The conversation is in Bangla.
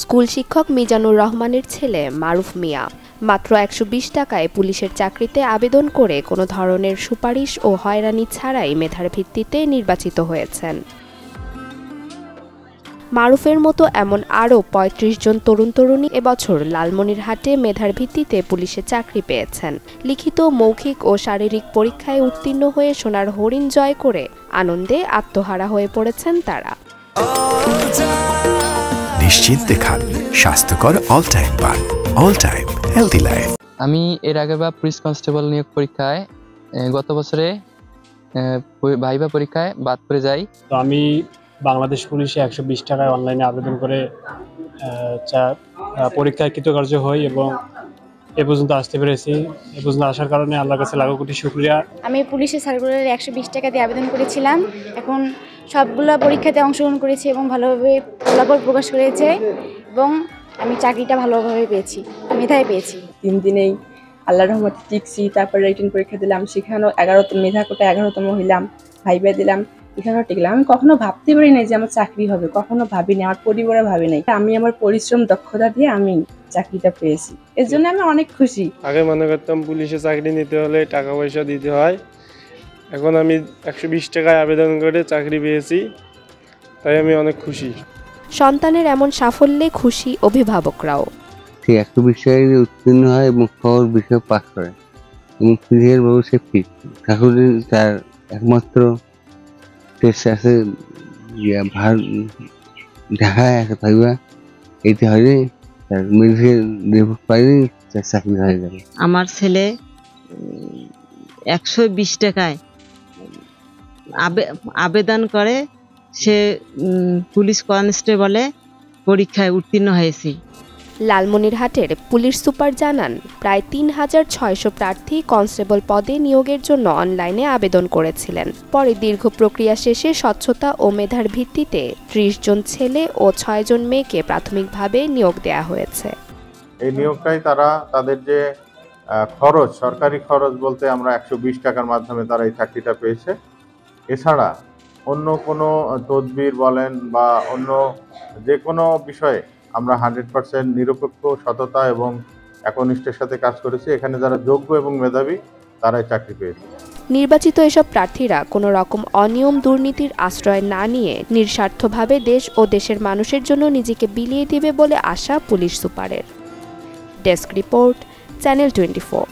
স্কুল শিক্ষক মিজানুর রহমানের ছেলে মারুফ মিয়া মাত্র ১২০ টাকায় পুলিশের চাকরিতে আবেদন করে কোনো ধরনের সুপারিশ ও হয়রানি ছাড়াই মেধার ভিত্তিতে নির্বাচিত হয়েছেন। মারুফের মতো এমন আরও ৩৫ জন তরুণ-তরুণী এবছর লালমনিরহাটে মেধার ভিত্তিতে পুলিশে চাকরি পেয়েছেন। লিখিত, মৌখিক ও শারীরিক পরীক্ষায় উত্তীর্ণ হয়ে সোনার হরিণ জয় করে আনন্দে আত্মহারা হয়ে পড়েছেন তারা। নিশ্চিন্তে খান স্বাস্থ্যকর অল টাইম পান, অল টাইম হেলদি লাইফ। আমি এর আগে পুলিশ কনস্টেবল নিয়োগ পরীক্ষায় গত বছরে ভাইবা পরীক্ষায় বাদ পড়ে যাই। তো আমি বাংলাদেশ পুলিশে ১২০ টাকায় অনলাইনে আবেদন করে পরীক্ষায় কৃতকার্য হই এবং এ পর্যন্ত আসতে পেরেছি। এ পর্যন্ত আসার কারণে আল্লাহর কাছে লাখো কোটি শুকরিয়া। আমি পুলিশের সার্কুলারে ১২০ টাকা দিয়ে আবেদন করেছিলাম। এখন সবগুলো পরীক্ষাতে অংশগ্রহণ করেছি এবং ভালোভাবে ফলাফল প্রকাশ করেছে এবং আমি চাকরিটা ভালোভাবে পেয়েছি, মেধায় পেয়েছি। ৩ দিনেই আল্লাহর রহমতে টিকছি। তারপরে রিটেন পরীক্ষা দিলাম, সেখানেও ১১তম মেধা কোটায় ১১তম হইলাম, ভাইবা দিলাম, এখানেও টিকলাম। আমি কখনো ভাবতে পারি নাই যে আমার চাকরি হবে, কখনো ভাবিনি, আমার পরিবারে ভাবি নাই। আমি আমার পরিশ্রম দক্ষতা দিয়ে আমি চাকরিটা পেয়েছি, এর জন্য আমি অনেক খুশি। আগে মনে করতাম পুলিশে চাকরি নিতে হলে টাকা পয়সা দিতে হয়, এখন আমি ১২০ টাকায় আবেদন করে চাকরি পেয়েছি, তাই আমি অনেক খুশি। সন্তানের এমন সাফল্যে খুশি অভিভাবকরাও। সে ১২০ টাকায় উত্তীর্ণ হয় এবং সকল বিষয় পাস করে এবং ক্লিয়ার ভাবে সে ফিট। তাহলে তার একমাত্র টেস্ট আছে ঢাকায় আছে ভাইবা, এতে হলে তার মেডিকেল রিপোর্ট পাইলে তার চাকরি হয়ে যাবে। আমার ছেলে ১২০ টাকায় আবেদন করে সে পুলিশ কনস্টেবলে পরীক্ষায় উত্তীর্ণ হয়েছে। লালমনিরহাটের পুলিশ সুপার জানান, প্রায় ৩৬০০ প্রার্থী কনস্টেবল পদে নিয়োগের জন্য অনলাইনে আবেদন করেছিলেন। পরে দীর্ঘ প্রক্রিয়া শেষে স্বচ্ছতা ও মেধার ভিত্তিতে ৩০ জন ছেলে ও ৬ জন মেয়েকে প্রাথমিকভাবে নিয়োগ দেওয়া হয়েছে। এই নিয়োগটাই তারা তাদের যে খরচ, সরকারি খরচ বলতে আমরা ১২০ টাকার মাধ্যমে তারা এই চাকরিটা পেয়েছে। এছাড়া অন্য কোনো তদবির বলেন বা অন্য যে কোনো বিষয়ে আমরা 100% নিরপেক্ষ, সততা এবং একনিষ্ঠের সাথে কাজ করেছি। এখানে যারা যোগ্য এবং মেধাবী তারাই চাকরি পেয়েছে। নির্বাচিত এসব প্রার্থীরা কোনো রকম অনিয়ম, দুর্নীতির আশ্রয় না নিয়ে নিঃস্বার্থভাবে দেশ ও দেশের মানুষের জন্য নিজেকে বিলিয়ে দিবে বলে আশা পুলিশ সুপারের। Desk report, channel 24।